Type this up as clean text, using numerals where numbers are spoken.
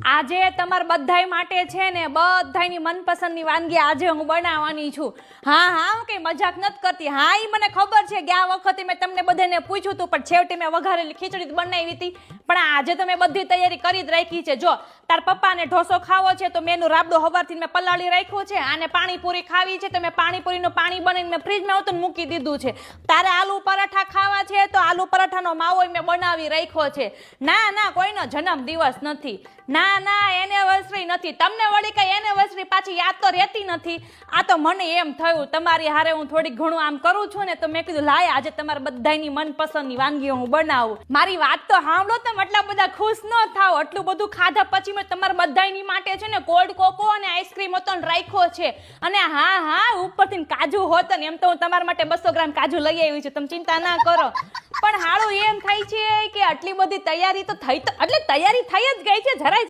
આજે તમારા બધાય માટે છે ને બધાયની મનપસંદની વાનગી આજે હું બનાવવાની છું. હા હું કઈ મજાક નથી કરતી. હા ઈ મને ખબર છે કે આ વખતે મેં તમને બધાને પૂછ્યું હતું, પણ છેવટે મેં વઘારેલી ખીચડી બનાવી હતી. પણ આજે તમે બધી તૈયારી કરી જ રાખી છે. જો તાર પપ્પાને ઢોસો ખાવો છે તો મેનું રાબડો હવારથી મેં પલાળી રાખ્યું છે. આને પાણીપુરી ખાવી છે તો મેં પાણીપુરીનું પાણી બનાવીને મેં ફ્રીજમાં હતું મૂકી દીધું છે. તારે આલુ પરાઠા ખાવા છે તો આલુ પરાઠાનો માવો મેં બનાવી રાખ્યો છે. ના કોઈનો જન્મ દિવસ નથી, ના એનિવર્સરી નથી. તમને વળી કઈ એનિવર્સરી પાછી યાદ તો રહેતી નથી. આ તો મને એમ થયું તમારી હારે હું થોડીક ઘણું આમ કરું છું ને, તો મેં કીધું લાય આજે તમારા બધાની મનપસંદની વાનગીઓ હું બનાવું. મારી વાત તો સાંભળો, તમે એટલા બધા ખુશ ન થાવ. આટલું બધું ખાધા પછી મેં તમારા બધાની માટે છે ને કોલ્ડ કોકો અને આઈસ્ક્રીમ હતો ને રાખ્યો છે. અને હા ઉપરથી કાજુ હોત ને એમ તો હું તમારા માટે 200 ગ્રામ કાજુ લઈ આવી છું, તમે ચિંતા ના કરો. પણ હાળું એમ થાય છે કે આટલી બધી તૈયારી તો થઈ, તો એટલે તૈયારી થઈ જ ગઈ છે જરાય